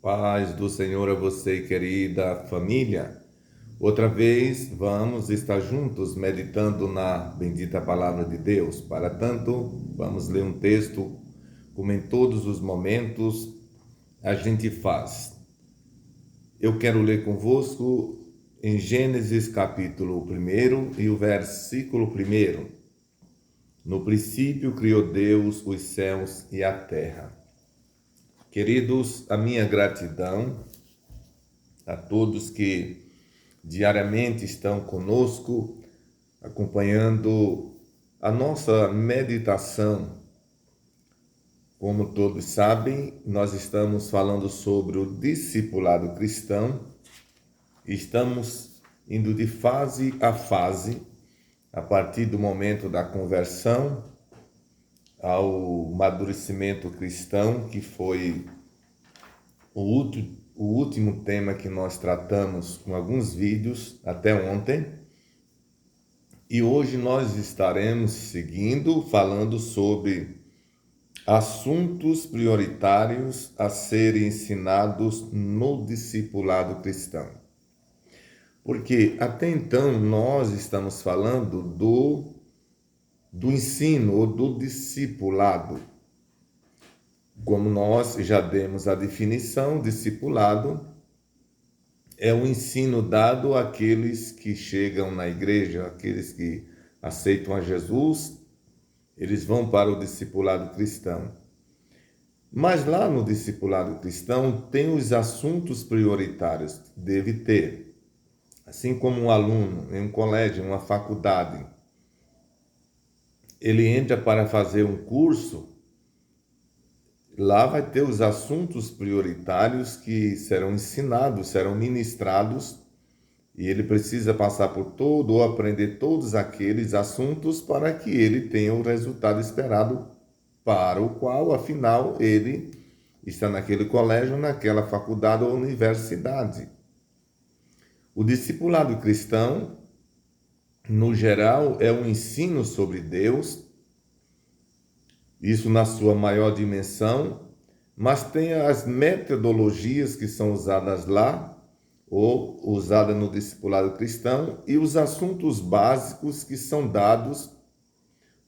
Paz do Senhor a você, querida família. Outra vez vamos estar juntos meditando na bendita palavra de Deus. Para tanto, vamos ler um texto como em todos os momentos a gente faz. Eu quero ler convosco em Gênesis capítulo 1 e o versículo 1. No princípio criou Deus os céus e a terra. Queridos, a minha gratidão a todos que diariamente estão conosco, acompanhando a nossa meditação. Como todos sabem, nós estamos falando sobre o discipulado cristão. Estamos indo de fase a fase, a partir do momento da conversão ao amadurecimento cristão, que foi o último tema que nós tratamos com alguns vídeos até ontem. E hoje nós estaremos seguindo falando sobre assuntos prioritários a serem ensinados no discipulado cristão. Porque até então nós estamos falando do ensino ou do discipulado. Como nós já demos a definição, discipulado é o ensino dado àqueles que chegam na igreja, aqueles que aceitam a Jesus, eles vão para o discipulado cristão. Mas lá no discipulado cristão tem os assuntos prioritários que deve ter. Assim como um aluno em um colégio, em uma faculdade, ele entra para fazer um curso, lá vai ter os assuntos prioritários que serão ensinados, serão ministrados, e ele precisa passar por todo ou aprender todos aqueles assuntos para que ele tenha o resultado esperado, para o qual, afinal, ele está naquele colégio, naquela faculdade ou universidade. O discipulado cristão, no geral, é um ensino sobre Deus, isso na sua maior dimensão, mas tem as metodologias que são usadas lá, ou usadas no discipulado cristão, e os assuntos básicos que são dados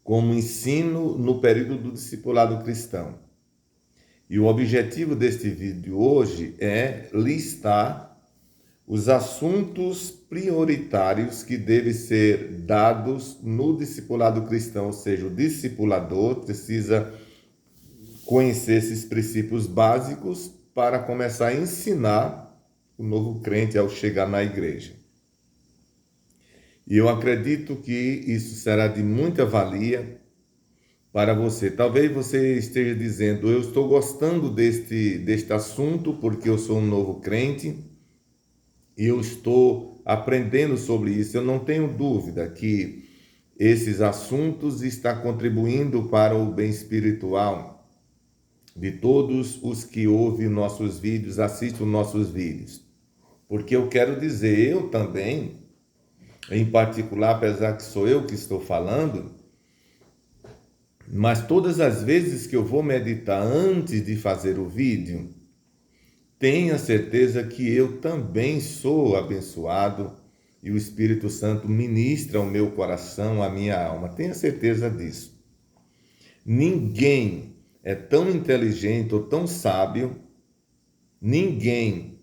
como ensino no período do discipulado cristão. E o objetivo deste vídeo hoje é listar os assuntos prioritários que devem ser dados no discipulado cristão, ou seja, o discipulador precisa conhecer esses princípios básicos para começar a ensinar o novo crente ao chegar na igreja. E eu acredito que isso será de muita valia para você. Talvez você esteja dizendo, eu estou gostando deste assunto porque eu sou um novo crente, e eu estou aprendendo sobre isso. Eu não tenho dúvida que esses assuntos estão contribuindo para o bem espiritual de todos os que ouvem nossos vídeos, assistem nossos vídeos. Porque eu quero dizer, eu também, em particular, apesar que sou eu que estou falando, mas todas as vezes que eu vou meditar antes de fazer o vídeo, tenha certeza que eu também sou abençoado e o Espírito Santo ministra o meu coração, a minha alma. Tenha certeza disso. Ninguém é tão inteligente ou tão sábio, ninguém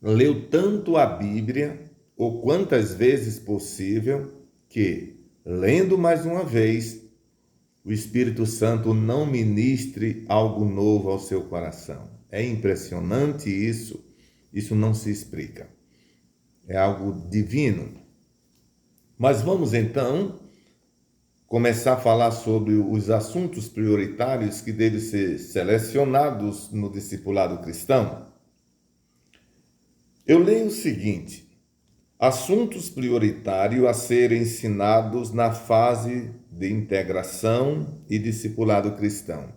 leu tanto a Bíblia, ou quantas vezes possível, que, lendo mais uma vez, o Espírito Santo não ministre algo novo ao seu coração. É impressionante isso não se explica. É algo divino. Mas vamos então começar a falar sobre os assuntos prioritários que devem ser selecionados no discipulado cristão. Eu leio o seguinte: assuntos prioritários a serem ensinados na fase de integração e discipulado cristão.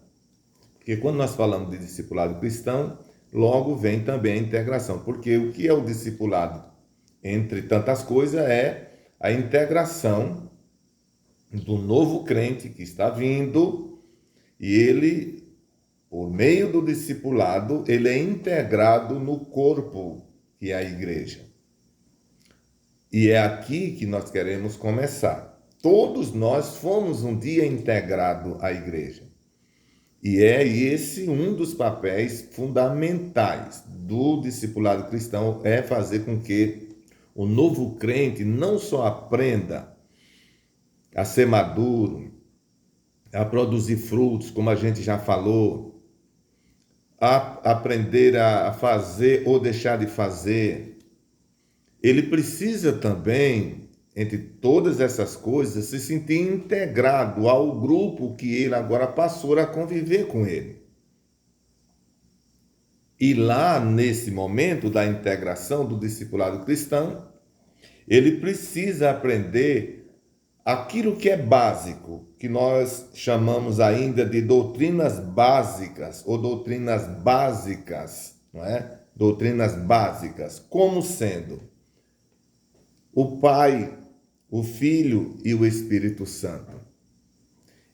Porque quando nós falamos de discipulado cristão, logo vem também a integração. Porque o que é o discipulado? Entre tantas coisas, é a integração do novo crente que está vindo e ele por meio do discipulado, ele é integrado no corpo, que é a igreja. E é aqui que nós queremos começar. Todos nós fomos um dia integrados à igreja. E é esse um dos papéis fundamentais do discipulado cristão, é fazer com que o novo crente não só aprenda a ser maduro, a produzir frutos, como a gente já falou, a aprender a fazer ou deixar de fazer. Ele precisa também, entre todas essas coisas, se sentir integrado ao grupo que ele agora passou a conviver com ele. E lá, nesse momento da integração do discipulado cristão, ele precisa aprender aquilo que é básico, que nós chamamos ainda de doutrinas básicas ou doutrinas básicas, não é? Doutrinas básicas, como sendo o Pai, o Filho e o Espírito Santo.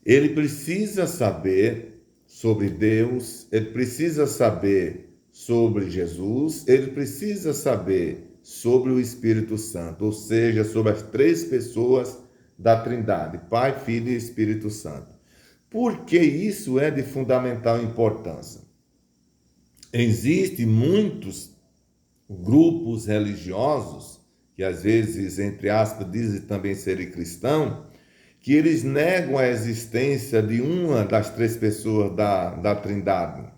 Ele precisa saber sobre Deus, ele precisa saber sobre Jesus, ele precisa saber sobre o Espírito Santo, ou seja, sobre as três pessoas da Trindade, Pai, Filho e Espírito Santo. Por que isso é de fundamental importância? Existem muitos grupos religiosos, que às vezes, entre aspas, dizem também serem cristãos, que eles negam a existência de uma das três pessoas da Trindade.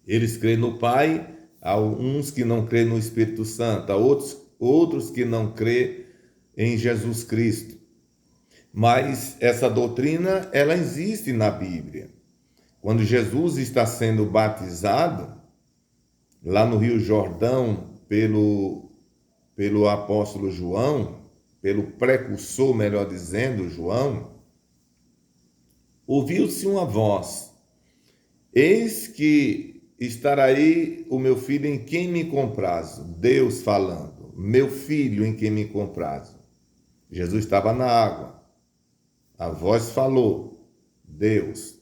Eles creem no Pai, há uns que não creem no Espírito Santo, há outros que não creem em Jesus Cristo. Mas essa doutrina, ela existe na Bíblia. Quando Jesus está sendo batizado, lá no Rio Jordão, pelo apóstolo João, pelo precursor, melhor dizendo, João, ouviu-se uma voz: eis que estará aí o meu filho em quem me comprazo. Deus falando, meu filho em quem me comprazo. Jesus estava na água. A voz falou, Deus.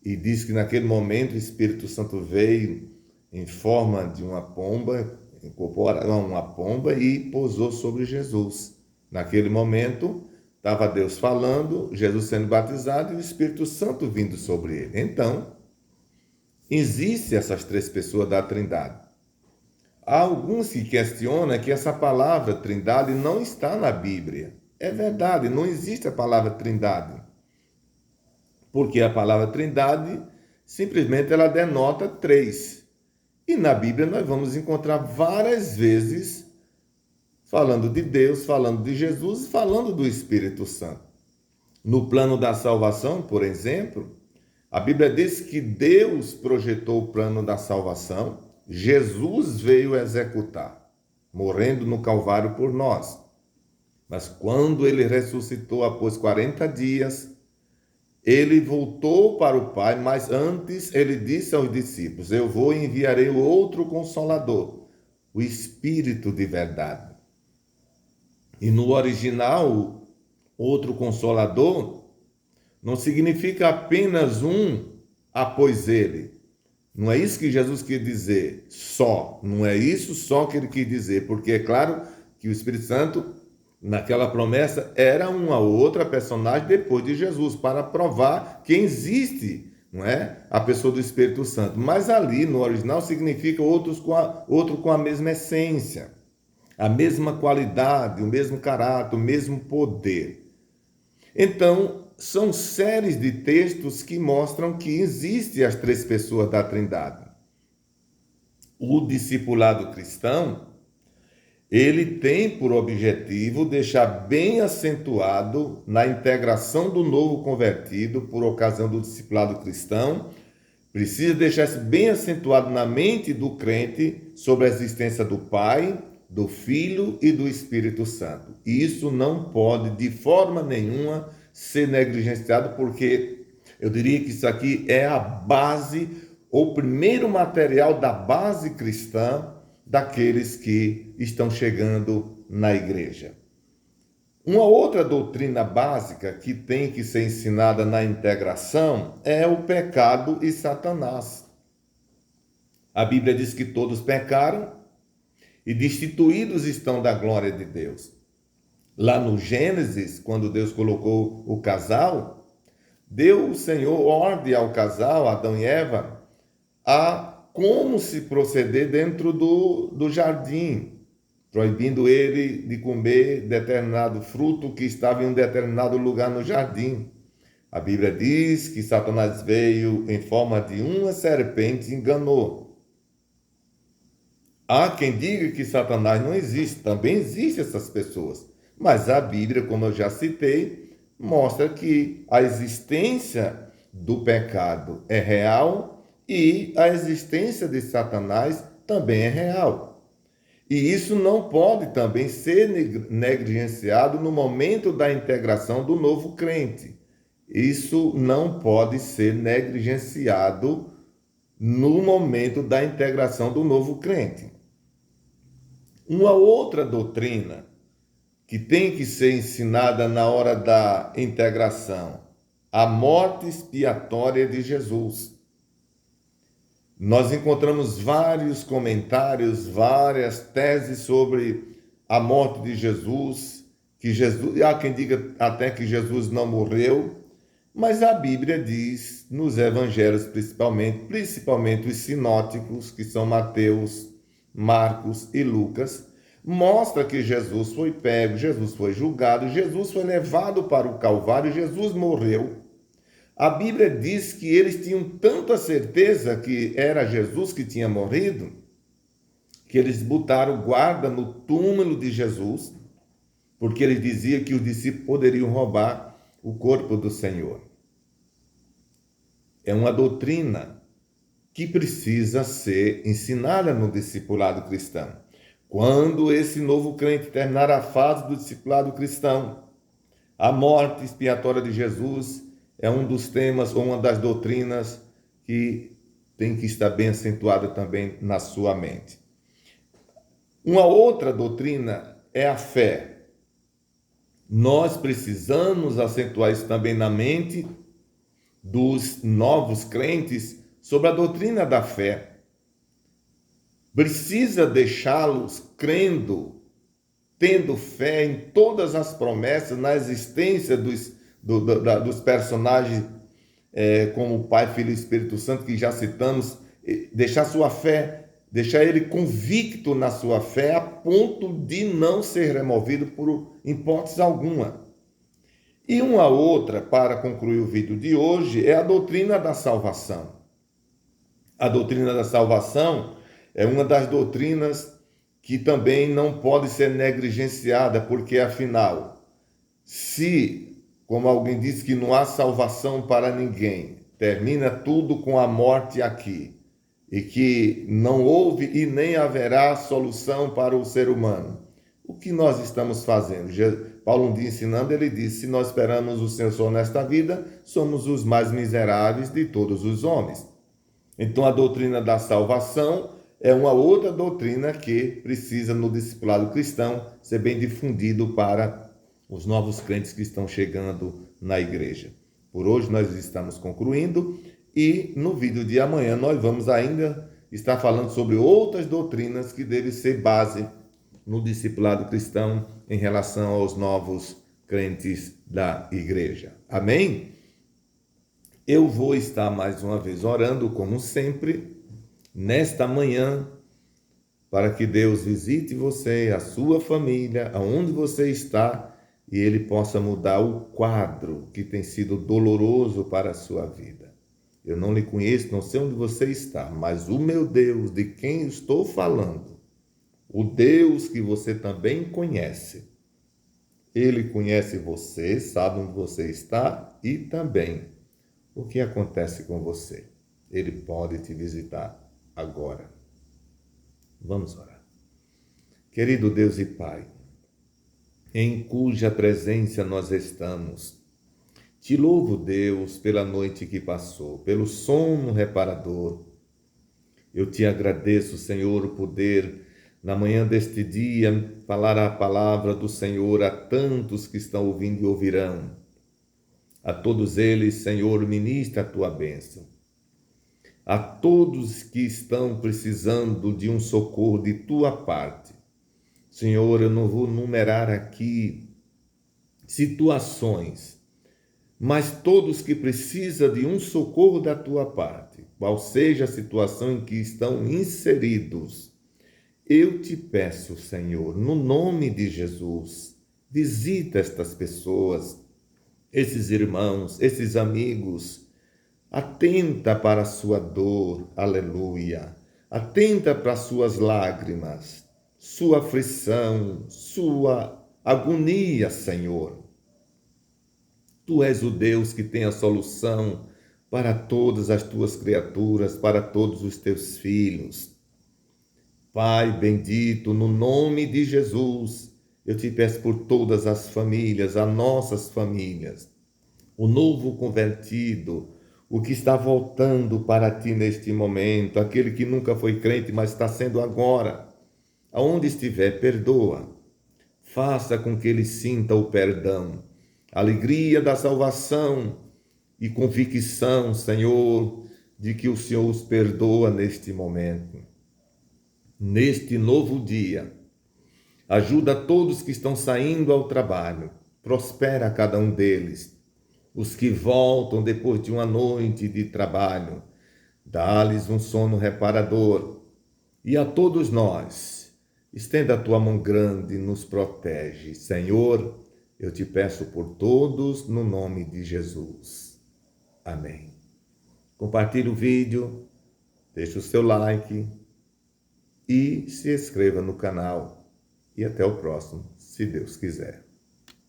E diz que naquele momento o Espírito Santo veio em forma de uma pomba, incorporou uma pomba e pousou sobre Jesus. Naquele momento, estava Deus falando, Jesus sendo batizado e o Espírito Santo vindo sobre ele. Então, existem essas três pessoas da Trindade. Há alguns que questionam que essa palavra Trindade não está na Bíblia. É verdade, não existe a palavra Trindade. Porque a palavra Trindade, simplesmente ela denota três. E na Bíblia nós vamos encontrar várias vezes falando de Deus, falando de Jesus e falando do Espírito Santo. No plano da salvação, por exemplo, a Bíblia diz que Deus projetou o plano da salvação, Jesus veio executar, morrendo no Calvário por nós. Mas quando ele ressuscitou após 40 dias, ele voltou para o Pai, mas antes ele disse aos discípulos: eu vou e enviarei o outro Consolador, o Espírito de verdade. E no original, outro Consolador não significa apenas um após ele. Não é isso que Jesus quis dizer só. Não é isso só que ele quis dizer, porque é claro que o Espírito Santo, naquela promessa, era uma outra personagem depois de Jesus, para provar que existe, não é, a pessoa do Espírito Santo. Mas ali, no original, significa outro com a mesma essência, a mesma qualidade, o mesmo caráter, o mesmo poder. Então, são séries de textos que mostram que existem as três pessoas da Trindade. O discipulado cristão, ele tem por objetivo deixar bem acentuado na integração do novo convertido por ocasião do discipulado cristão, precisa deixar isso bem acentuado na mente do crente sobre a existência do Pai, do Filho e do Espírito Santo. E isso não pode, de forma nenhuma, ser negligenciado, porque eu diria que isso aqui é a base, o primeiro material da base cristã daqueles que estão chegando na igreja. Uma outra doutrina básica que tem que ser ensinada na integração é o pecado e Satanás. A Bíblia diz que todos pecaram e destituídos estão da glória de Deus. Lá no Gênesis, quando Deus colocou o casal, deu o Senhor ordem ao casal, Adão e Eva, a como se proceder dentro do jardim, proibindo ele de comer determinado fruto que estava em um determinado lugar no jardim. A Bíblia diz que Satanás veio em forma de uma serpente e enganou. Há quem diga que Satanás não existe, também existem essas pessoas. Mas a Bíblia, como eu já citei, mostra que a existência do pecado é real e a existência de Satanás também é real. E isso não pode também ser negligenciado no momento da integração do novo crente. Isso não pode ser negligenciado no momento da integração do novo crente. Uma outra doutrina que tem que ser ensinada na hora da integração, a morte expiatória de Jesus. Nós encontramos vários comentários, várias teses sobre a morte de Jesus, há quem diga até que Jesus não morreu, mas a Bíblia diz, nos evangelhos principalmente os sinóticos, que são Mateus, Marcos e Lucas, mostra que Jesus foi pego, Jesus foi julgado, Jesus foi levado para o Calvário, Jesus morreu. A Bíblia diz que eles tinham tanta certeza que era Jesus que tinha morrido, que eles botaram guarda no túmulo de Jesus, porque ele dizia que os discípulos poderiam roubar o corpo do Senhor. É uma doutrina que precisa ser ensinada no discipulado cristão. Quando esse novo crente terminar a fase do discipulado cristão, a morte expiatória de Jesus é um dos temas ou uma das doutrinas que tem que estar bem acentuada também na sua mente. Uma outra doutrina é a fé. Nós precisamos acentuar isso também na mente dos novos crentes sobre a doutrina da fé. Precisa deixá-los crendo, tendo fé em todas as promessas, na existência dos personagens como o Pai, Filho e Espírito Santo, que já citamos, deixar sua fé, deixar ele convicto na sua fé a ponto de não ser removido por hipótese alguma. E uma outra, para concluir o vídeo de hoje, é a doutrina da salvação. A doutrina da salvação é uma das doutrinas que também não pode ser negligenciada, porque afinal, se, como alguém diz, que não há salvação para ninguém, termina tudo com a morte aqui, e que não houve e nem haverá solução para o ser humano, o que nós estamos fazendo? Paulo um dia ensinando, ele disse, se nós esperamos o Senhor só nesta vida, somos os mais miseráveis de todos os homens. Então a doutrina da salvação é uma outra doutrina que precisa no discipulado cristão ser bem difundido para os novos crentes que estão chegando na igreja. Por hoje nós estamos concluindo e no vídeo de amanhã nós vamos ainda estar falando sobre outras doutrinas que devem ser base no discipulado cristão em relação aos novos crentes da igreja. Amém? Eu vou estar mais uma vez orando, como sempre, nesta manhã, para que Deus visite você, a sua família, aonde você está, e Ele possa mudar o quadro que tem sido doloroso para a sua vida. Eu não lhe conheço, não sei onde você está, mas o meu Deus, de quem estou falando, o Deus que você também conhece, Ele conhece você, sabe onde você está e também o que acontece com você. Ele pode te visitar agora. Vamos orar. Querido Deus e Pai, em cuja presença nós estamos, te louvo, Deus, pela noite que passou, pelo sono reparador. Eu te agradeço, Senhor, o poder na manhã deste dia, falar a palavra do Senhor a tantos que estão ouvindo e ouvirão. A todos eles, Senhor, ministra a tua bênção. A todos que estão precisando de um socorro de tua parte. Senhor, eu não vou numerar aqui situações, mas todos que precisam de um socorro da tua parte, qual seja a situação em que estão inseridos, eu te peço, Senhor, no nome de Jesus, visita estas pessoas, esses irmãos, esses amigos, atenta para a sua dor, aleluia, atenta para as suas lágrimas, sua aflição, sua agonia, Senhor. Tu és o Deus que tem a solução para todas as tuas criaturas, para todos os teus filhos. Pai bendito, no nome de Jesus, eu te peço por todas as famílias, as nossas famílias, o novo convertido, o que está voltando para ti neste momento, aquele que nunca foi crente, mas está sendo agora. Aonde estiver, perdoa. Faça com que ele sinta o perdão, a alegria da salvação e convicção, Senhor, de que o Senhor os perdoa neste momento. Neste novo dia, ajuda todos que estão saindo ao trabalho, prospera cada um deles. Os que voltam depois de uma noite de trabalho, dá-lhes um sono reparador. E a todos nós, estenda a tua mão grande e nos protege. Senhor, eu te peço por todos no nome de Jesus. Amém. Compartilhe o vídeo, deixe o seu like e se inscreva no canal. E até o próximo, se Deus quiser.